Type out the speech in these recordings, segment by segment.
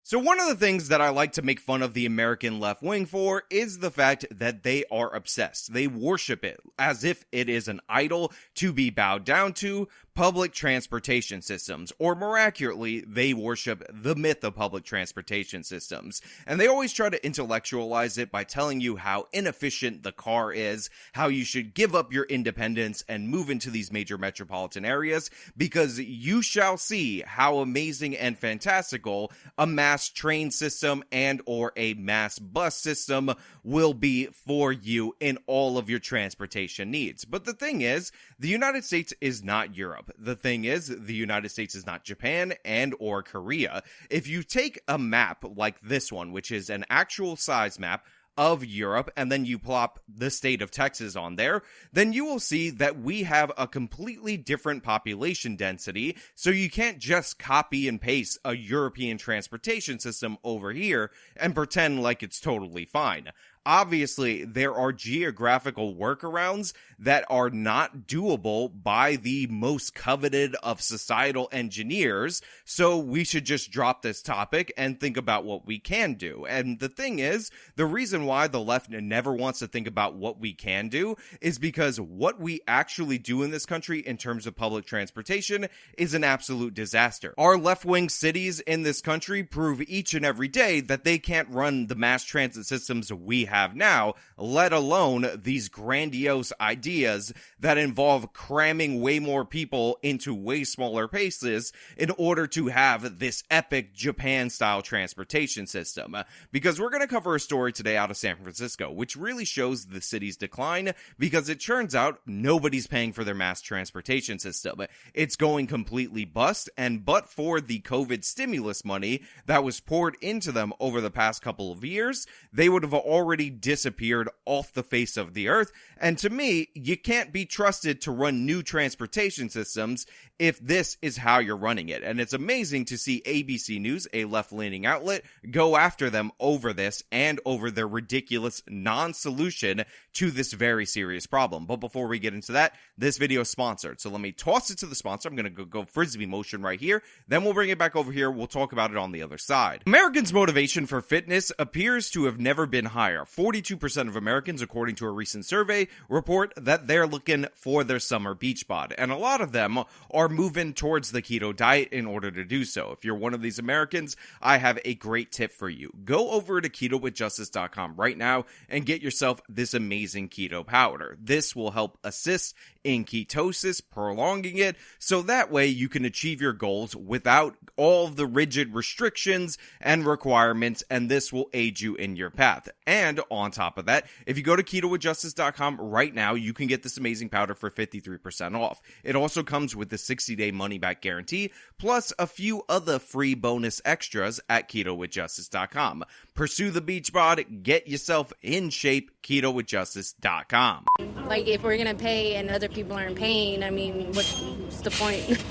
So one of the things that I like to make fun of the American left wing for is the fact that they are obsessed. They worship it as if it is an idol to be bowed down to, public transportation systems, or more accurately, they worship the myth of public transportation systems. And they always try to intellectualize it by telling you how inefficient the car is, how you should give up your independence and move into these major metropolitan areas, because you shall see how amazing and fantastical a mass train system and or a mass bus system will be for you in all of your transportation needs. But the thing is, the United States is not Europe. The thing is, the United States is not Japan and or Korea. If you take a map like this one, which is an actual size map of Europe, and then you plop the state of Texas on there, then you will see that we have a completely different population density, so you can't just copy and paste a European transportation system over here and pretend like it's totally fine. Obviously, there are geographical workarounds that are not doable by the most coveted of societal engineers, so we should just drop this topic and think about what we can do. And the thing is, the reason why the left never wants to think about what we can do is because what we actually do in this country in terms of public transportation is an absolute disaster. Our left-wing cities in this country prove each and every day that they can't run the mass transit systems we have now, let alone these grandiose ideas that involve cramming way more people into way smaller places in order to have this epic Japan-style transportation system. Because we're going to cover a story today out of San Francisco, which really shows the city's decline, because it turns out nobody's paying for their mass transportation system. It's going completely bust, and but for the COVID stimulus money that was poured into them over the past couple of years, they would have already disappeared off the face of the earth. And to me, you can't be trusted to run new transportation systems if this is how you're running it. And it's amazing to see ABC News, a left-leaning outlet, go after them over this and over their ridiculous non-solution to this very serious problem. But before we get into that, this video is sponsored. So let me toss it to the sponsor. I'm going to go frisbee motion right here. Then we'll bring it back over here. We'll talk about it on the other side. Americans' motivation for fitness appears to have never been higher. 42% of Americans, according to a recent survey, report that they're looking for their summer beach bod. And a lot of them are moving towards the keto diet in order to do so. If you're one of these Americans, I have a great tip for you. Go over to ketowithjustice.com right now and get yourself this amazing keto powder. This will help assist in ketosis, prolonging it, so that way you can achieve your goals without all the rigid restrictions and requirements, and this will aid you in your path. And on top of that, if you go to ketowithjustice.com right now, you can get this amazing powder for 53% off. It also comes with the 60-day money-back guarantee, plus a few other free bonus extras at ketowithjustice.com. Pursue the beach bod, get yourself in shape, ketowithjustice.com. Like, if we're gonna pay and other people aren't paying, I mean, what's the point?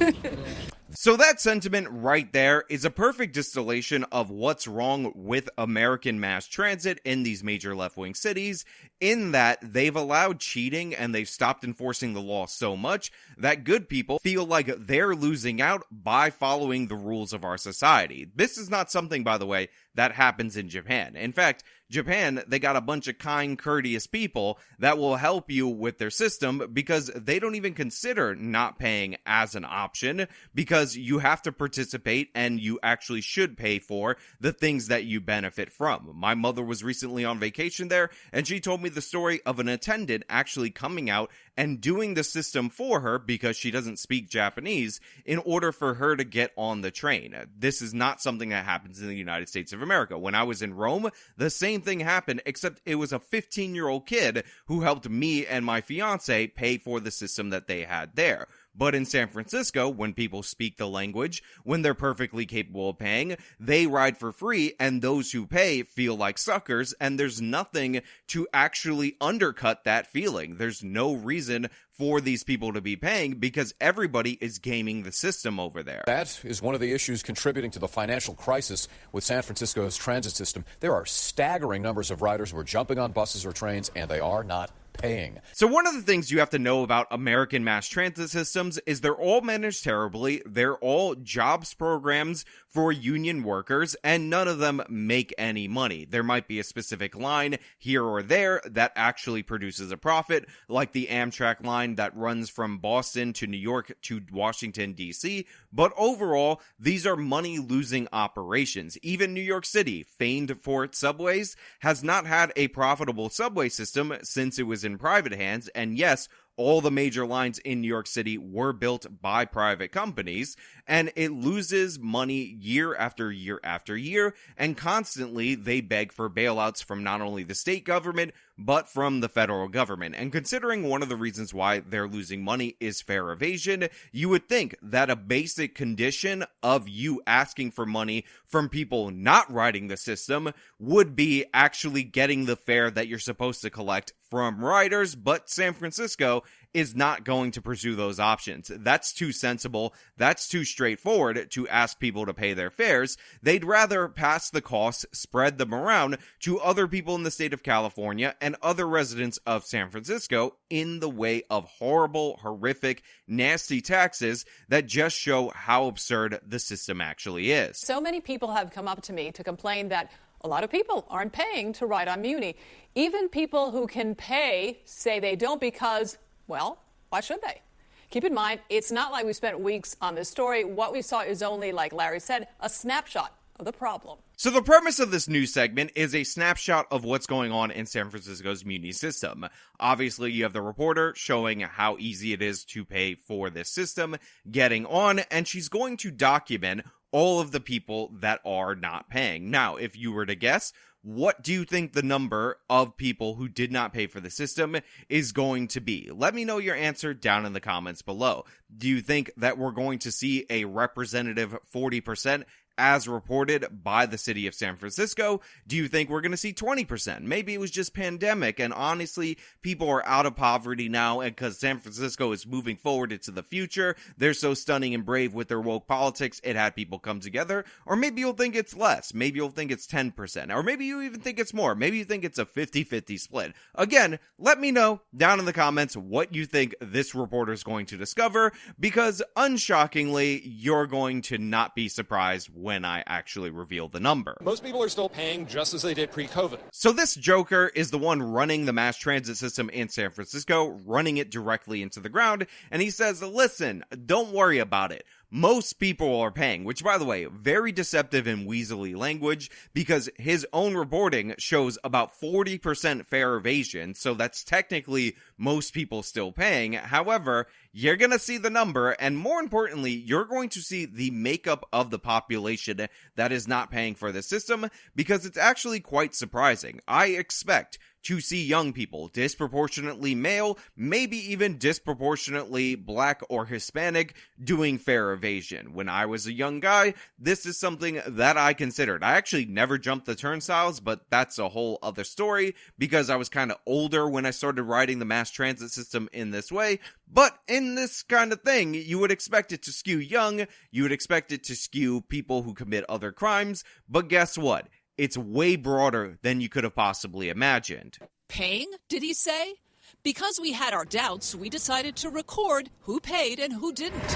So that sentiment right there is a perfect distillation of what's wrong with American mass transit in these major left-wing cities, in that they've allowed cheating and they've stopped enforcing the law so much that good people feel like they're losing out by following the rules of our society. This is not something, by the way, that happens in Japan. In fact, Japan, they got a bunch of kind, courteous people that will help you with their system because they don't even consider not paying as an option, because you have to participate and you actually should pay for the things that you benefit from. My mother was recently on vacation there, and she told me the story of an attendant actually coming out and doing the system for her because she doesn't speak Japanese in order for her to get on the train. This is not something that happens in the United States of America. When I was in Rome, the same thing happened, except it was a 15-year-old kid who helped me and my fiance pay for the system that they had there. But in San Francisco, when people speak the language, when they're perfectly capable of paying, they ride for free, and those who pay feel like suckers, and there's nothing to actually undercut that feeling. There's no reason for these people to be paying because everybody is gaming the system over there. That is one of the issues contributing to the financial crisis with San Francisco's transit system. There are staggering numbers of riders who are jumping on buses or trains, and they are not paying. So one of the things you have to know about American mass transit systems is they're all managed terribly, they're all jobs programs for union workers, and none of them make any money. There might be a specific line here or there that actually produces a profit, like the Amtrak line that runs from Boston to New York to Washington, D.C., but overall, these are money-losing operations. Even New York City, famed for its subways, has not had a profitable subway system since it was in private hands, and yes, all the major lines in New York City were built by private companies, and it loses money year after year after year, and constantly they beg for bailouts from not only the state government, but from the federal government. And considering one of the reasons why they're losing money is fare evasion, you would think that a basic condition of you asking for money from people not riding the system would be actually getting the fare that you're supposed to collect from riders, but San Francisco is not going to pursue those options. That's too sensible, that's too straightforward to ask people to pay their fares. They'd rather pass the costs, spread them around to other people in the state of California and other residents of San Francisco in the way of horrible, horrific, nasty taxes that just show how absurd the system actually is. So many people have come up to me to complain that a lot of people aren't paying to ride on Muni. Even people who can pay say they don't because, well, why should they? Keep in mind, it's not like we spent weeks on this story. What we saw is only, like Larry said, a snapshot of the problem. So the premise of this news segment is a snapshot of what's going on in San Francisco's Muni system. Obviously, you have the reporter showing how easy it is to pay for this system, getting on, and she's going to document all of the people that are not paying. Now, if you were to guess, what do you think the number of people who did not pay for the system is going to be? Let me know your answer down in the comments below. Do you think that we're going to see a representative 40% as reported by the city of San Francisco? Do you think we're going to see 20%? Maybe it was just pandemic, and honestly, people are out of poverty now, and because San Francisco is moving forward into the future, they're so stunning and brave with their woke politics, it had people come together. Or maybe you'll think it's less. Maybe you'll think it's 10%. Or maybe you even think it's more. Maybe you think it's a 50-50 split. Again, let me know down in the comments what you think this reporter is going to discover, because unshockingly, you're going to not be surprised when I actually reveal the number. Most people are still paying just as they did pre-COVID. So this joker is the one running the mass transit system in San Francisco, running it directly into the ground, and he says, listen, don't worry about it. Most people are paying, which, by the way, very deceptive and weaselly language, because his own reporting shows about 40% fare evasion, so that's technically most people still paying. However, you're going to see the number, and more importantly, you're going to see the makeup of the population that is not paying for the system, because it's actually quite surprising. I expect to see young people, disproportionately male, maybe even disproportionately black or Hispanic, doing fare evasion. When I was a young guy, this is something that I considered. I actually never jumped the turnstiles, but that's a whole other story, because I was kind of older when I started riding the mass transit system in this way. But in this kind of thing, you would expect it to skew young, you would expect it to skew people who commit other crimes, but guess what? It's way broader than you could have possibly imagined. Paying, did he say? Because we had our doubts, we decided to record who paid and who didn't.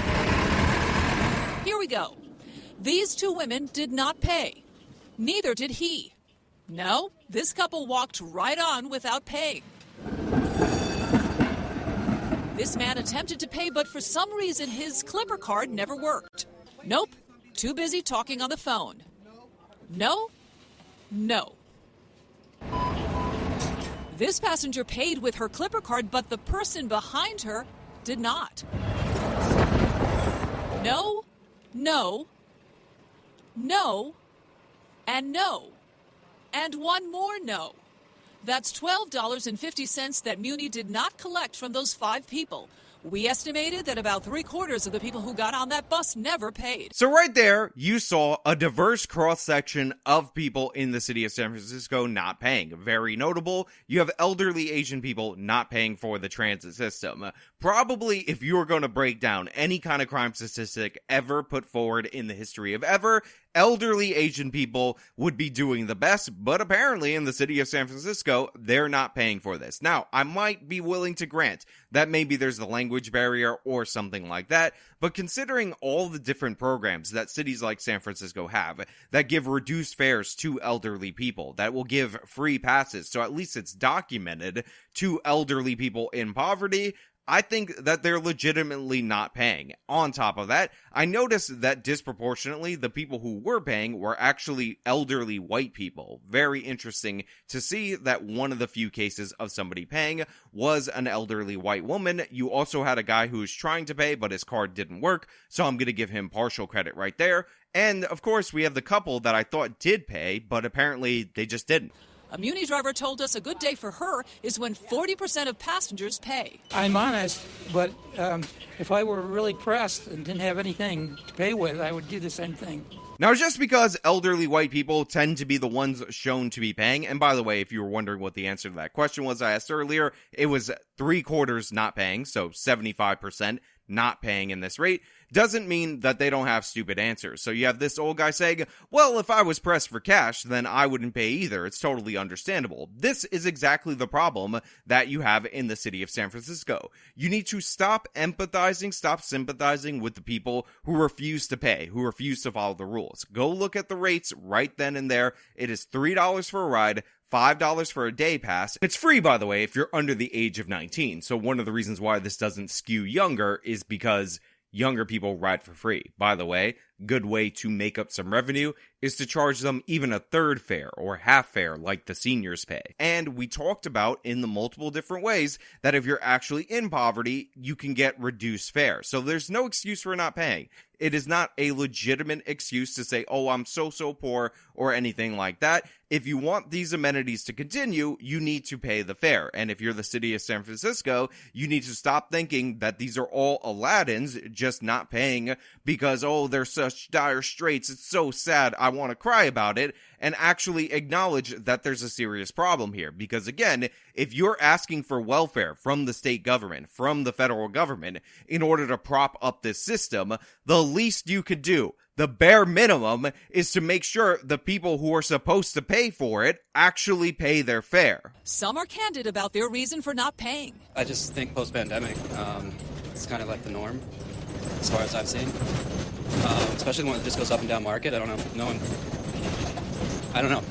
Here we go. These two women did not pay. Neither did he. No, this couple walked right on without paying. This man attempted to pay, but for some reason his Clipper card never worked. Nope, too busy talking on the phone. No. This passenger paid with her Clipper card, but the person behind her did not. No, and no. And one more no. That's $12.50 that Muni did not collect from those 5 people. We estimated that about 3/4 of the people who got on that bus never paid. So right there, you saw a diverse cross-section of people in the city of San Francisco not paying. Very notable, you have elderly Asian people not paying for the transit system. Probably, if you were going to break down any kind of crime statistic ever put forward in the history of ever, elderly Asian people would be doing the best, but apparently in the city of San Francisco, they're not paying for this. Now, I might be willing to grant that maybe there's the language barrier or something like that, but considering all the different programs that cities like San Francisco have that give reduced fares to elderly people, that will give free passes, so at least it's documented, to elderly people in poverty, I think that they're legitimately not paying. On top of that, I noticed that disproportionately, the people who were paying were actually elderly white people. Very interesting to see that one of the few cases of somebody paying was an elderly white woman. You also had a guy who was trying to pay, but his card didn't work, so I'm going to give him partial credit right there. And, of course, we have the couple that I thought did pay, but apparently they just didn't. A Muni driver told us a good day for her is when 40% of passengers pay. I'm honest, but if I were really pressed and didn't have anything to pay with, I would do the same thing. Now, just because elderly white people tend to be the ones shown to be paying, and by the way, if you were wondering what the answer to that question was I asked earlier, it was 3/4 not paying, so 75% not paying in this rate, doesn't mean that they don't have stupid answers. So you have this old guy saying, well, if I was pressed for cash, then I wouldn't pay either. It's totally understandable. This is exactly the problem that you have in the city of San Francisco. You need to stop empathizing, stop sympathizing with the people who refuse to pay, who refuse to follow the rules. Go look at the rates right then and there. It is $3 for a ride, $5 for a day pass. It's free, by the way, if you're under the age of 19. So one of the reasons why this doesn't skew younger is because younger people ride for free. By the way, good way to make up some revenue is to charge them even a third fare or half fare like the seniors pay. And we talked about in the multiple different ways that if you're actually in poverty, you can get reduced fare. So there's no excuse for not paying. It is not a legitimate excuse to say, oh, I'm so poor or anything like that. If you want these amenities to continue, you need to pay the fare. And if you're the city of San Francisco, you need to stop thinking that these are all Aladdins just not paying because, oh, they're such dire straits. It's so sad. I want to cry about it, and actually acknowledge that there's a serious problem here. Because again, if you're asking for welfare from the state government, from the federal government, in order to prop up this system, the least you could do, the bare minimum, is to make sure the people who are supposed to pay for it actually pay their fare. Some are candid about their reason for not paying. I just think post-pandemic, it's kind of like the norm, as far as I've seen. Especially when it just goes up and down market. I don't know.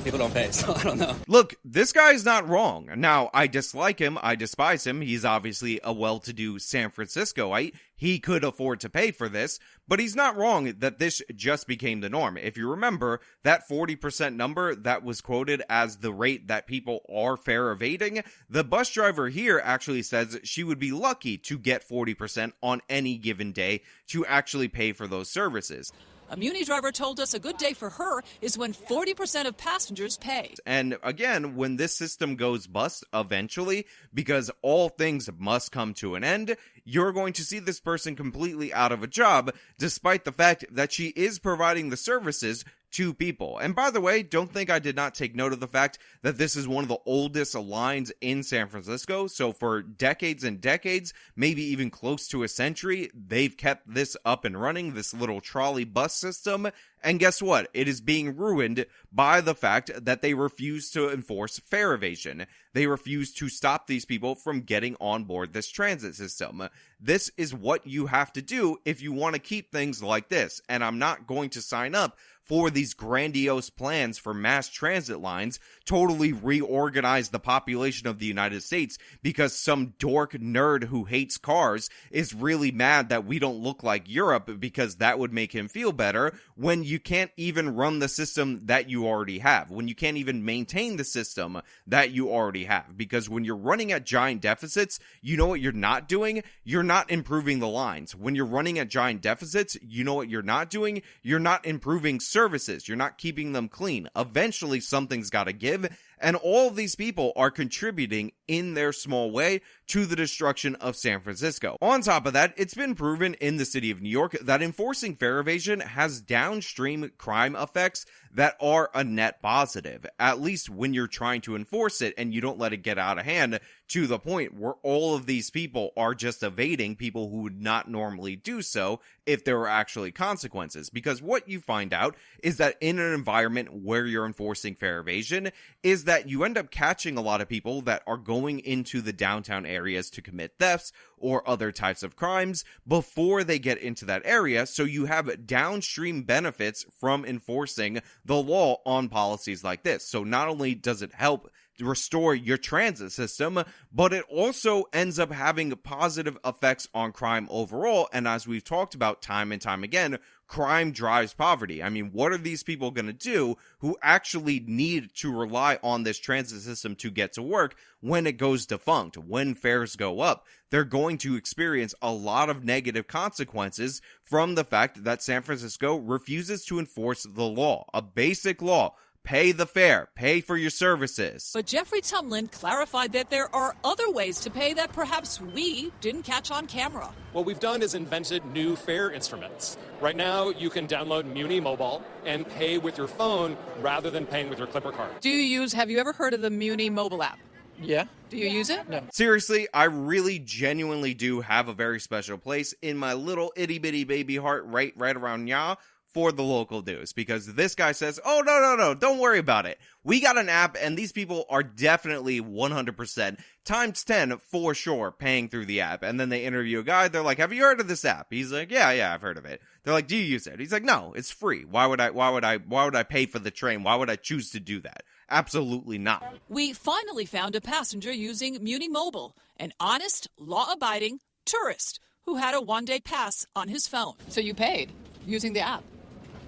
People don't pay, so I don't know. Look, this guy's not wrong. Now, I dislike him. I despise him. He's obviously a well-to-do San Franciscoite. He could afford to pay for this, but he's not wrong that this just became the norm. If you remember, that 40% number that was quoted as the rate that people are fare evading, the bus driver here actually says she would be lucky to get 40% on any given day to actually pay for those services. A Muni driver told us a good day for her is when 40% of passengers pay. And again, when this system goes bust eventually, because all things must come to an end, you're going to see this person completely out of a job, despite the fact that she is providing the services to people. And by the way, don't think I did not take note of the fact that this is one of the oldest lines in San Francisco. So for decades and decades, maybe even close to a century, they've kept this up and running, this little trolley bus system. And guess what? It is being ruined by the fact that they refuse to enforce fare evasion. They refuse to stop these people from getting on board this transit system. This is what you have to do if you want to keep things like this. And I'm not going to sign up for these grandiose plans for mass transit lines, totally reorganize the population of the United States because some dork nerd who hates cars is really mad that we don't look like Europe because that would make him feel better, when you can't even run the system that you already have, when you can't even maintain the system that you already have. Because when you're running at giant deficits, you know what you're not doing? You're not improving the lines. When you're running at giant deficits, you know what you're not doing? You're not improving services. You're not keeping them clean. Eventually, something's got to give, And all of these people are contributing in their small way to the destruction of San Francisco. On top of that, it's been proven in the city of New York that enforcing fare evasion has downstream crime effects that are a net positive, at least when you're trying to enforce it and you don't let it get out of hand to the point where all of these people are just evading people who would not normally do so if there were actually consequences. Because what you find out is that in an environment where you're enforcing fare evasion is that you end up catching a lot of people that are going into the downtown areas to commit thefts or other types of crimes before they get into that area, so you have downstream benefits from enforcing the law on policies like this. So not only does it help restore your transit system, but it also ends up having positive effects on crime overall. And as we've talked about time and time again, crime drives poverty. I mean, what are these people going to do who actually need to rely on this transit system to get to work when it goes defunct, when fares go up? They're going to experience a lot of negative consequences from the fact that San Francisco refuses to enforce the law, a basic law. Pay the fare, pay for your services. But Jeffrey Tumlin clarified that there are other ways to pay that perhaps we didn't catch on camera. What we've done is invented new fare instruments. Right now, you can download Muni mobile and pay with your phone rather than paying with your Clipper card. Have you ever heard of the Muni mobile app? Yeah. Do you use it? No. Seriously, I really genuinely do have a very special place in my little itty bitty baby heart right around ya for the local news, because this guy says, oh, no, don't worry about it. We got an app, and these people are definitely 100% times 10 for sure paying through the app. And then they interview a guy. They're like, have you heard of this app? He's like, yeah, I've heard of it. They're like, do you use it? He's like, no, it's free. Why would I pay for the train? Why would I choose to do that? Absolutely not. We finally found a passenger using Muni Mobile, an honest, law-abiding tourist who had a one-day pass on his phone. So you paid using the app?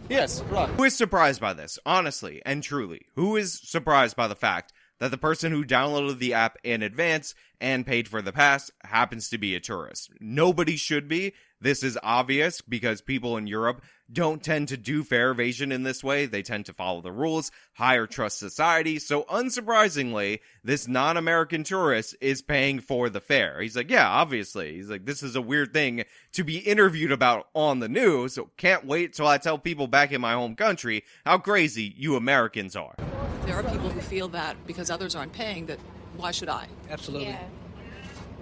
Yes, right. Who is surprised by this? Honestly and truly, who is surprised by the fact that the person who downloaded the app in advance and paid for the pass happens to be a tourist? Nobody should be. This is obvious because people in Europe don't tend to do fare evasion in this way. They tend to follow the rules, higher trust society. So unsurprisingly, this non-American tourist is paying for the fare. He's like, yeah, obviously. He's like, this is a weird thing to be interviewed about on the news. So can't wait till I tell people back in my home country how crazy you Americans are. There are people who feel that because others aren't paying, that why should I? Absolutely. Yeah.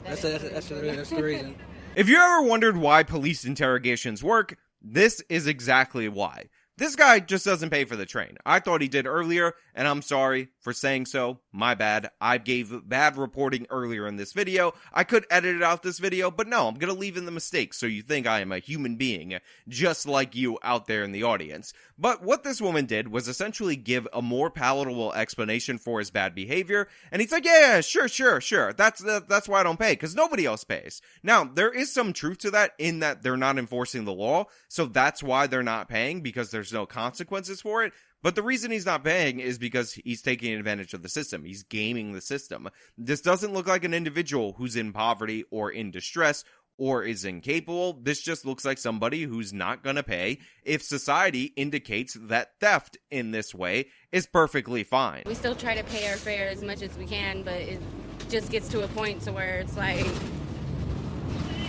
That's the reason. If you ever wondered why police interrogations work, this is exactly why. This guy just doesn't pay for the train. I thought he did earlier, and I'm sorry for saying so. My bad. I gave bad reporting earlier in this video. I could edit it out this video, but no, I'm going to leave in the mistakes so you think I am a human being, just like you out there in the audience. But what this woman did was essentially give a more palatable explanation for his bad behavior, and he's like, yeah, sure. That's why I don't pay, because nobody else pays. Now, there is some truth to that in that they're not enforcing the law, so that's why they're not paying, because there's no consequences for it. But the reason he's not paying is because he's taking advantage of the system. He's gaming the system. This doesn't look like an individual who's in poverty or in distress or is incapable. This just looks like somebody who's not going to pay if society indicates that theft in this way is perfectly fine. We still try to pay our fare as much as we can, but it just gets to a point to where it's like,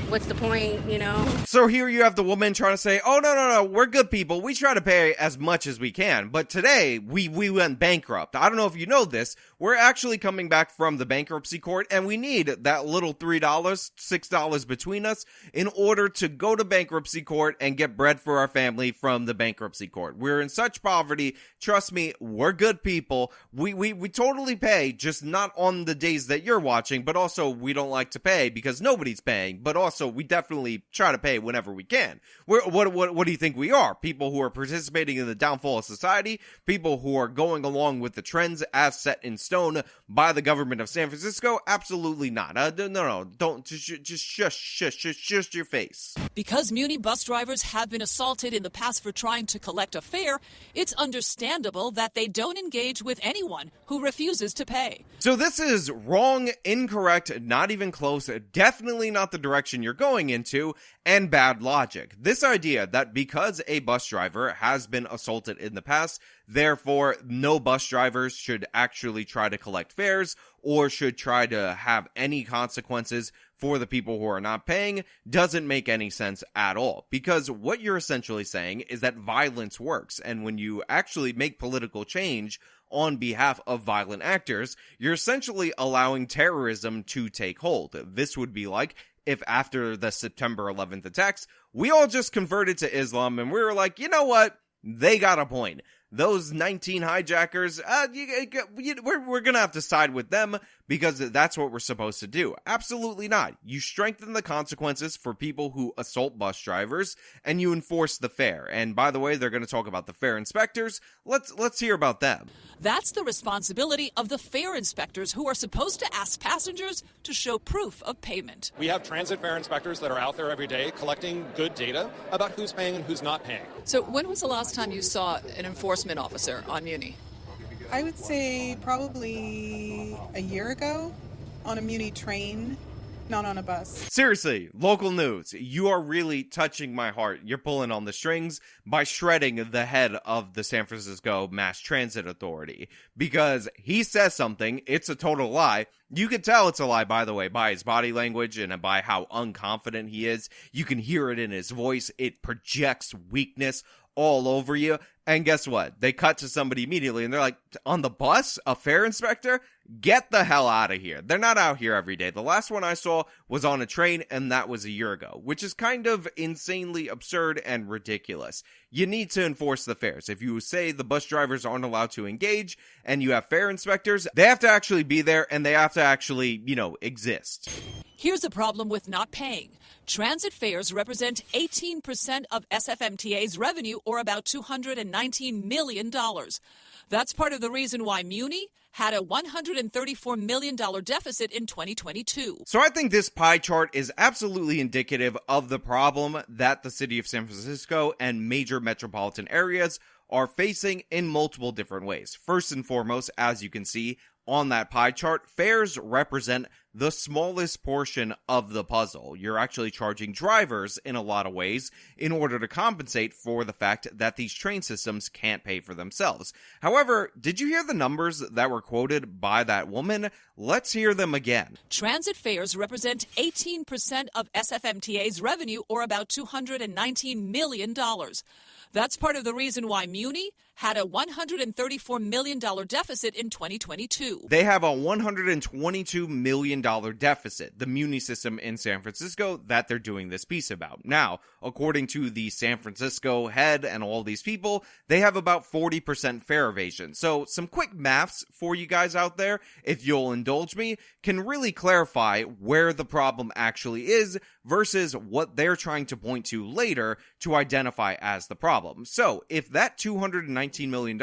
what's the point, you know? So here you have the woman trying to say, oh, no, we're good people. We try to pay as much as we can. But today, we went bankrupt. I don't know if you know this. We're actually coming back from the bankruptcy court, and we need that little $3, $6 between us in order to go to bankruptcy court and get bread for our family from the bankruptcy court. We're in such poverty. Trust me, we're good people. We totally pay, just not on the days that you're watching, but also we don't like to pay because nobody's paying, but also we definitely try to pay whenever we can. What do you think we are? People who are participating in the downfall of society? People who are going along with the trends as set in stone by the government of San Francisco? Absolutely not. No, don't. Just shush your face. Because Muni bus drivers have been assaulted in the past for trying to collect a fare, it's understandable that they don't engage with anyone who refuses to pay. So this is wrong, incorrect, not even close, definitely not the direction you're you're going into, and bad logic. This idea that because a bus driver has been assaulted in the past, therefore no bus drivers should actually try to collect fares or should try to have any consequences for the people who are not paying doesn't make any sense at all. Because what you're essentially saying is that violence works, and when you actually make political change on behalf of violent actors, you're essentially allowing terrorism to take hold. This would be like if after the September 11th attacks, we all just converted to Islam and we were like, you know what? They got a point. Those 19 hijackers, we're going to have to side with them because that's what we're supposed to do. Absolutely not. You strengthen the consequences for people who assault bus drivers, and you enforce the fare. And by the way, they're going to talk about the fare inspectors. Let's hear about them. That's the responsibility of the fare inspectors, who are supposed to ask passengers to show proof of payment. We have transit fare inspectors that are out there every day collecting good data about who's paying and who's not paying. So when was the last time you saw an enforcement officer on Muni? I would say probably a year ago on a Muni train, not on a bus. Seriously, local news, you are really touching my heart. You're pulling on the strings by shredding the head of the San Francisco Mass Transit Authority. Because he says something, it's a total lie. You can tell it's a lie, by the way, by his body language and by how unconfident he is. You can hear it in his voice. It projects weakness all over you. And guess what? They cut to somebody immediately and they're like, on the bus? A fare inspector? Get the hell out of here. They're not out here every day. The last one I saw was on a train, and that was a year ago, which is kind of insanely absurd and ridiculous. You need to enforce the fares. If you say the bus drivers aren't allowed to engage and you have fare inspectors, they have to actually be there and they have to actually, exist. Here's the problem with not paying. Transit fares represent 18% of SFMTA's revenue, or about $219 million. That's part of the reason why Muni had a $134 million deficit in 2022. So I think this pie chart is absolutely indicative of the problem that the city of San Francisco and major metropolitan areas are facing in multiple different ways. First and foremost, as you can see on that pie chart, fares represent the smallest portion of the puzzle. You're actually charging drivers in a lot of ways in order to compensate for the fact that these train systems can't pay for themselves. However, did you hear the numbers that were quoted by that woman? Let's hear them again. Transit fares represent 18% of SFMTA's revenue, or about $219 million. That's part of the reason why Muni had a $134 million deficit in 2022. They have a $122 million deficit, the Muni system in San Francisco, that they're doing this piece about. Now, according to the San Francisco head and all these people, they have about 40% fare evasion. So some quick maths for you guys out there, if you'll indulge me, can really clarify where the problem actually is versus what they're trying to point to later to identify as the problem. So if that $219 million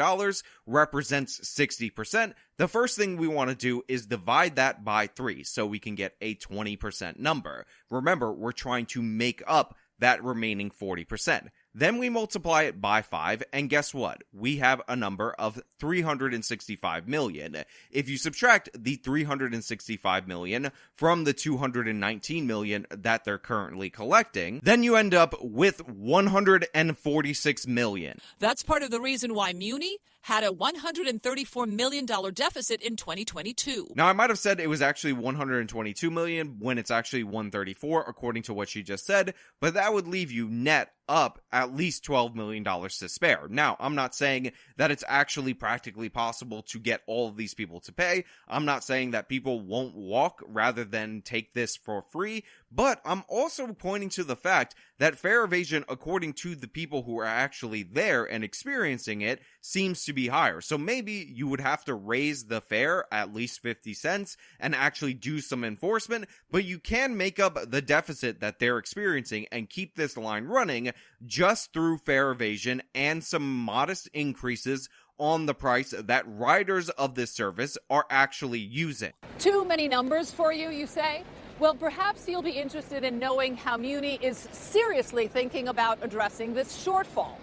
represents 60%, the first thing we want to do is divide that by 3 so we can get a 20% number. Remember, we're trying to make up that remaining 40%. Then we multiply it by 5, and guess what? We have a number of 365 million. If you subtract the 365 million from the 219 million that they're currently collecting, then you end up with 146 million. That's part of the reason why Muni had a $134 million deficit in 2022. Now, I might have said it was actually 122 million when it's actually 134, according to what she just said, but that would leave you net up at least $12 million to spare. Now, I'm not saying that it's actually practically possible to get all of these people to pay. I'm not saying that people won't walk rather than take this for free, but I'm also pointing to the fact that fare evasion, according to the people who are actually there and experiencing it, seems to be higher. So maybe you would have to raise the fare at least 50 cents and actually do some enforcement, but you can make up the deficit that they're experiencing and keep this line running just through fare evasion and some modest increases on the price that riders of this service are actually using. Too many numbers for you, you say? Well, perhaps you'll be interested in knowing how Muni is seriously thinking about addressing this shortfall.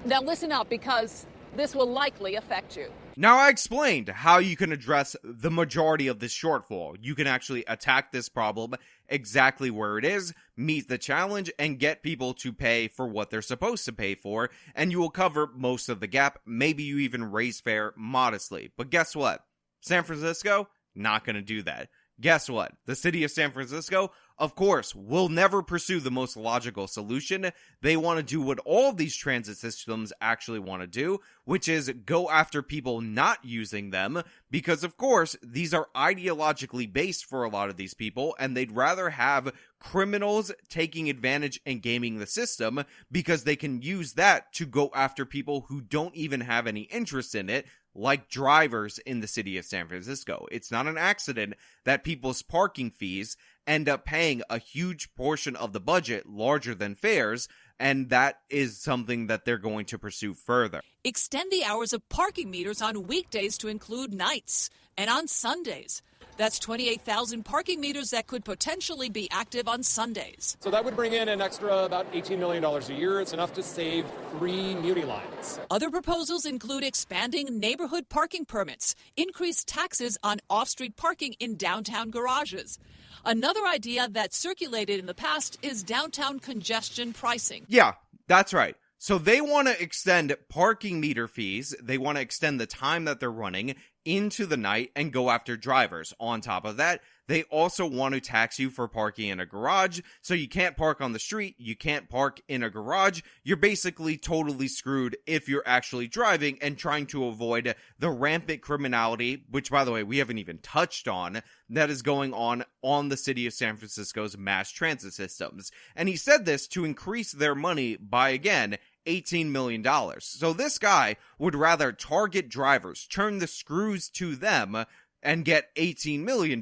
Now listen up, because this will likely affect you. Now, I explained how you can address the majority of this shortfall. You can actually attack this problem exactly where it is, meet the challenge, and get people to pay for what they're supposed to pay for, and you will cover most of the gap. Maybe you even raise fare modestly. But guess what? San Francisco, not going to do that. Guess what? The city of San Francisco, of course, will never pursue the most logical solution. They want to do what all these transit systems actually want to do, which is go after people not using them, because of course, these are ideologically based for a lot of these people, and they'd rather have criminals taking advantage and gaming the system, because they can use that to go after people who don't even have any interest in it, like drivers in the city of San Francisco. It's not an accident that people's parking fees end up paying a huge portion of the budget, larger than fares, and that is something that they're going to pursue further. Extend the hours of parking meters on weekdays to include nights and on Sundays. That's 28,000 parking meters that could potentially be active on Sundays. So that would bring in an extra about $18 million a year. It's enough to save 3 Muni lines. Other proposals include expanding neighborhood parking permits, increased taxes on off-street parking in downtown garages. Another idea that circulated in the past is downtown congestion pricing. Yeah, that's right. So they want to extend parking meter fees. They want to extend the time that they're running into the night and go after drivers. On top of that, they also want to tax you for parking in a garage. So you can't park on the street. You can't park in a garage. You're basically totally screwed if you're actually driving and trying to avoid the rampant criminality, which, by the way, we haven't even touched on, that is going on the city of San Francisco's mass transit systems. And he said this to increase their money by, again, $18 million. So this guy would rather target drivers, turn the screws to them, and get $18 million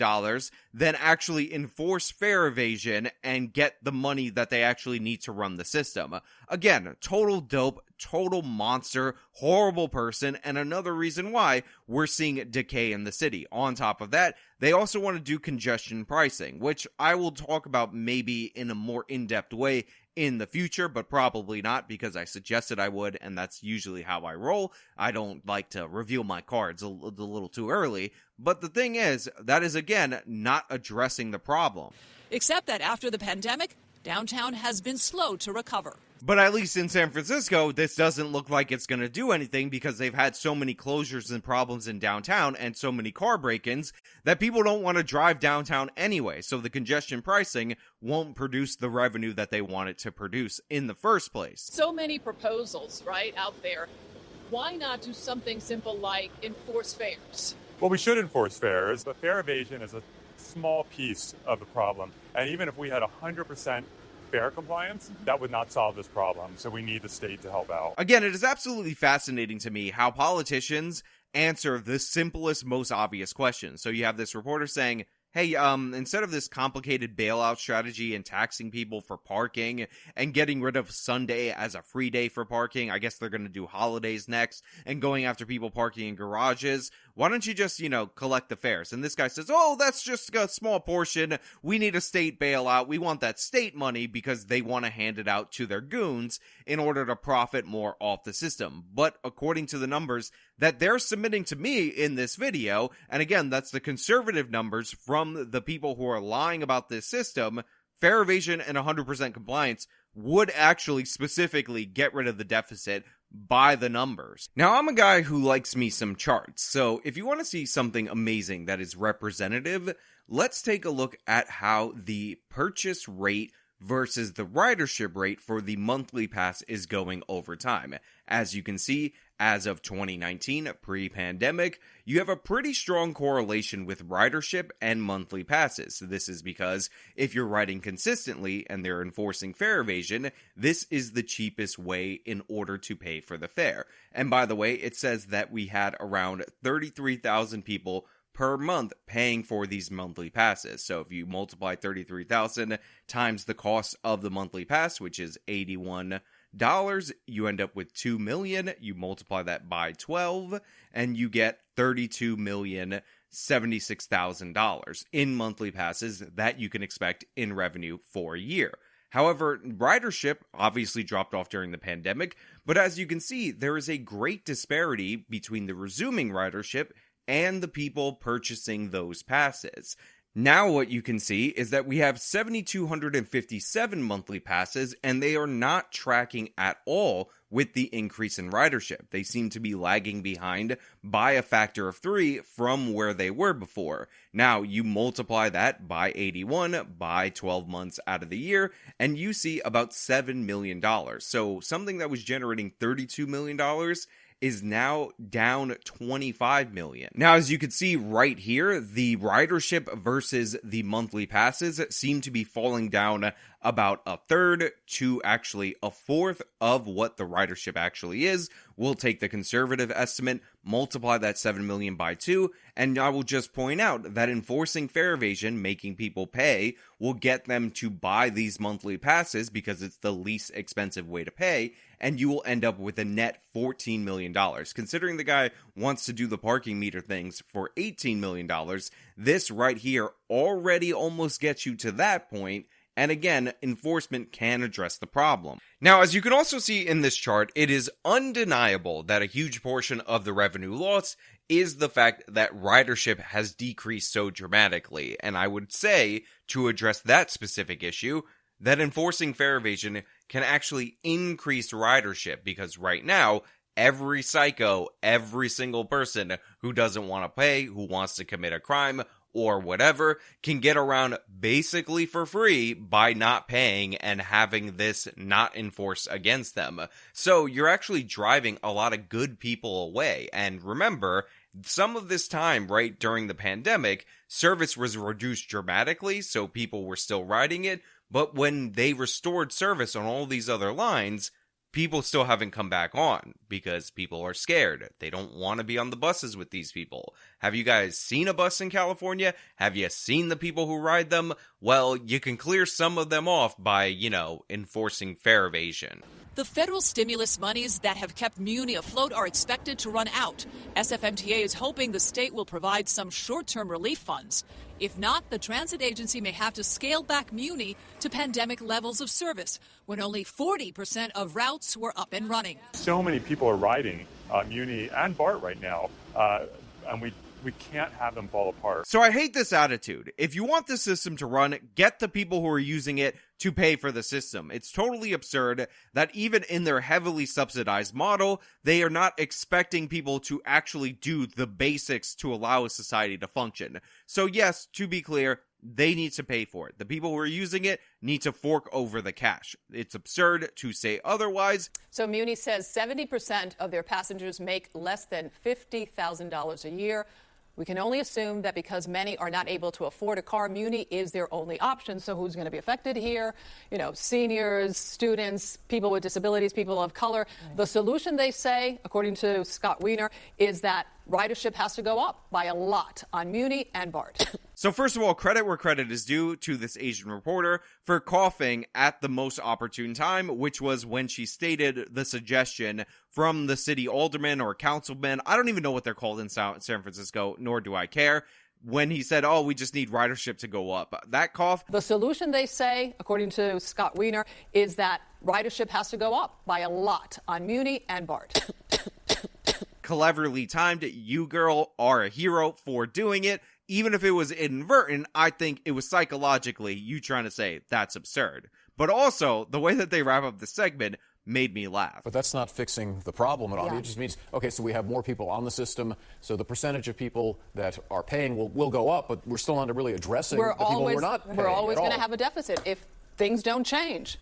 than actually enforce fare evasion and get the money that they actually need to run the system. Again, total dope, total monster, horrible person, and another reason why we're seeing decay in the city. On top of that, they also want to do congestion pricing, which I will talk about maybe in a more in-depth way in the future, but probably not, because I suggested I would, and that's usually how I roll. I don't like to reveal my cards a little too early, but the thing is, that is again not addressing the problem. Except that after the pandemic, downtown has been slow to recover. But at least in San Francisco, this doesn't look like it's going to do anything, because they've had so many closures and problems in downtown and so many car break-ins that people don't want to drive downtown anyway. So the congestion pricing won't produce the revenue that they want it to produce in the first place. So many proposals, right, out there. Why not do something simple like enforce fares? Well, we should enforce fares, but fare evasion is a small piece of the problem. And even if we had 100% fare compliance, that would not solve this problem. So we need the state to help out. Again, it is absolutely fascinating to me how politicians answer the simplest, most obvious questions. So you have this reporter saying, hey, instead of this complicated bailout strategy and taxing people for parking and getting rid of Sunday as a free day for parking, I guess they're going to do holidays next, and going after people parking in garages, why don't you just, collect the fares? And this guy says, oh, that's just a small portion. We need a state bailout. We want that state money because they want to hand it out to their goons in order to profit more off the system. But according to the numbers that they're submitting to me in this video, and again, that's the conservative numbers from the people who are lying about this system, fare evasion and 100% compliance would actually specifically get rid of the deficit by the numbers. Now, I'm a guy who likes me some charts, so if you want to see something amazing that is representative, let's take a look at how the purchase rate versus the ridership rate for the monthly pass is going over time. As you can see, as of 2019, pre-pandemic, you have a pretty strong correlation with ridership and monthly passes. This is because if you're riding consistently and they're enforcing fare evasion, this is the cheapest way in order to pay for the fare. And by the way, it says that we had around 33,000 people per month paying for these monthly passes. So if you multiply 33,000 times the cost of the monthly pass, which is $81, you end up with 2 million. You multiply that by 12 and you get $32,076,000 in monthly passes that you can expect in revenue for a year. However, ridership obviously dropped off during the pandemic, but as you can see, there is a great disparity between the resuming ridership and the people purchasing those passes. Now what you can see is that we have 7,257 monthly passes, and they are not tracking at all with the increase in ridership. They seem to be lagging behind by a factor of 3 from where they were before. Now, you multiply that by 81 by 12 months out of the year, and you see about $7 million. So something that was generating $32 million is now down 25 million. Now, as you can see right here, the ridership versus the monthly passes seem to be falling down about a third to actually a fourth of what the ridership actually is. We'll take the conservative estimate, multiply that 7 million by 2, and I will just point out that enforcing fare evasion, making people pay, will get them to buy these monthly passes because it's the least expensive way to pay, and you will end up with a net $14 million. Considering the guy wants to do the parking meter things for $18 million, this right here already almost gets you to that point. And again, enforcement can address the problem. Now, as you can also see in this chart, it is undeniable that a huge portion of the revenue loss is the fact that ridership has decreased so dramatically. And I would say, to address that specific issue, that enforcing fare evasion can actually increase ridership, because right now, every psycho, every single person who doesn't want to pay, who wants to commit a crime, or whatever, can get around basically for free by not paying and having this not enforced against them. So you're actually driving a lot of good people away. And remember, some of this time, right during the pandemic, service was reduced dramatically, so people were still riding it. But when they restored service on all these other lines, people still haven't come back on because people are scared. They don't want to be on the buses with these people. Have you guys seen a bus in California? Have you seen the people who ride them? Well, you can clear some of them off by, enforcing fare evasion. The federal stimulus monies that have kept Muni afloat are expected to run out. SFMTA is hoping the state will provide some short-term relief funds. If not, the transit agency may have to scale back Muni to pandemic levels of service, when only 40% of routes were up and running. So many people are riding Muni and BART right now, and we can't have them fall apart. So I hate this attitude. If you want the system to run, get the people who are using it to pay for the system. It's totally absurd that even in their heavily subsidized model, they are not expecting people to actually do the basics to allow a society to function. So yes, to be clear, they need to pay for it. The people who are using it need to fork over the cash. It's absurd to say otherwise. So Muni says 70% of their passengers make less than $50,000 a year. We can only assume that because many are not able to afford a car, Muni is their only option. So who's going to be affected here? Seniors, students, people with disabilities, people of color. Right. The solution, they say, according to Scott Wiener, is that ridership has to go up by a lot on Muni and BART. So first of all, credit where credit is due to this Asian reporter for coughing at the most opportune time, which was when she stated the suggestion from the city alderman or councilman. I don't even know what they're called in San Francisco, nor do I care. When he said, we just need ridership to go up. That cough. The solution, they say, according to Scott Wiener, is that ridership has to go up by a lot on Muni and BART. Cleverly timed. You, girl, are a hero for doing it. Even if it was inadvertent, I think it was psychologically you trying to say that's absurd. But also, the way that they wrap up the segment made me laugh. But that's not fixing the problem at all. Yeah. It just means, okay, so we have more people on the system, so the percentage of people that are paying will go up, but we're still not really addressing the people who are not paying. We're always going to have a deficit if things don't change.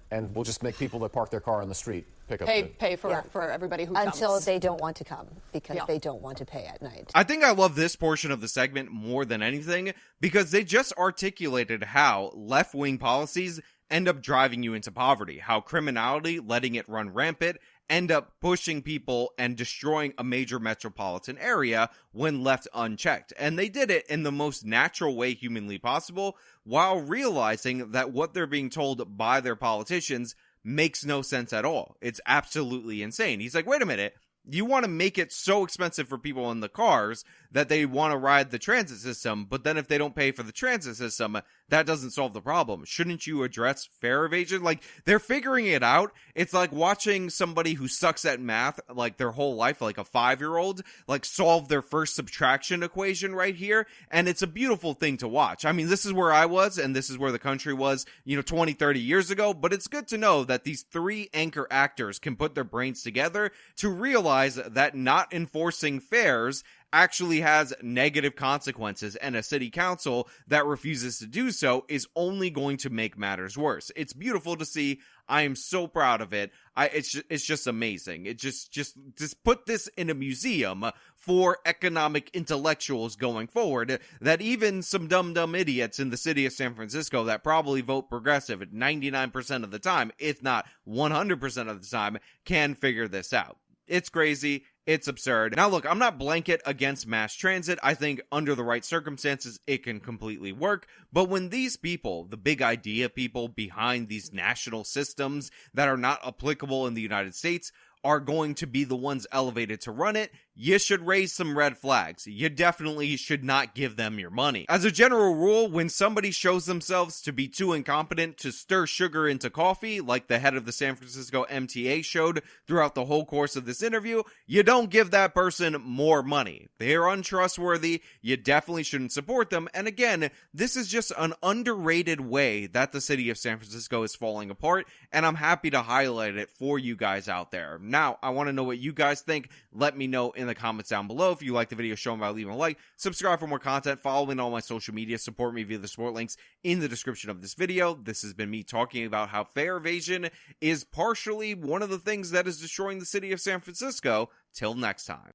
And we'll just make people that park their car on the street pay for everybody who comes. Until they don't want to come because they don't want to pay at night. I think I love this portion of the segment more than anything because they just articulated how left-wing policies end up driving you into poverty, how criminality, letting it run rampant, end up pushing people and destroying a major metropolitan area when left unchecked. And they did it in the most natural way humanly possible, while realizing that what they're being told by their politicians makes no sense at all. It's absolutely insane. He's like, wait a minute. You want to make it so expensive for people in the cars that they want to ride the transit system, but then if they don't pay for the transit system, that doesn't solve the problem. Shouldn't you address fare evasion? Like, they're figuring it out. It's like watching somebody who sucks at math, like, their whole life, like a 5-year-old, like, solve their first subtraction equation right here. And it's a beautiful thing to watch. I mean, this is where I was, and this is where the country was, 20, 30 years ago. But it's good to know that these 3 anchor actors can put their brains together to realize that not enforcing fares actually has negative consequences, and a city council that refuses to do so is only going to make matters worse. It's beautiful to see. I am so proud of it. It's just amazing. It just put this in a museum for economic intellectuals going forward, that even some dumb idiots in the city of San Francisco that probably vote progressive at 99% of the time, if not 100% of the time, can figure this out. It's crazy. It's absurd. Now look, I'm not blanket against mass transit. I think under the right circumstances, it can completely work. But when these people, the big idea people behind these national systems that are not applicable in the United States, are going to be the ones elevated to run it, you should raise some red flags. You definitely should not give them your money. As a general rule, when somebody shows themselves to be too incompetent to stir sugar into coffee, like the head of the San Francisco MTA showed throughout the whole course of this interview, you don't give that person more money. They're untrustworthy. You definitely shouldn't support them. And again, this is just an underrated way that the city of San Francisco is falling apart, and I'm happy to highlight it for you guys out there. Now, I want to know what you guys think. Let me know in the comments down below. If you like the video, show them by leaving a like, subscribe for more content, follow me on all my social media, support me via the support links in the description of this video. This has been me talking about how fare evasion is partially one of the things that is destroying the city of San Francisco. Till next time.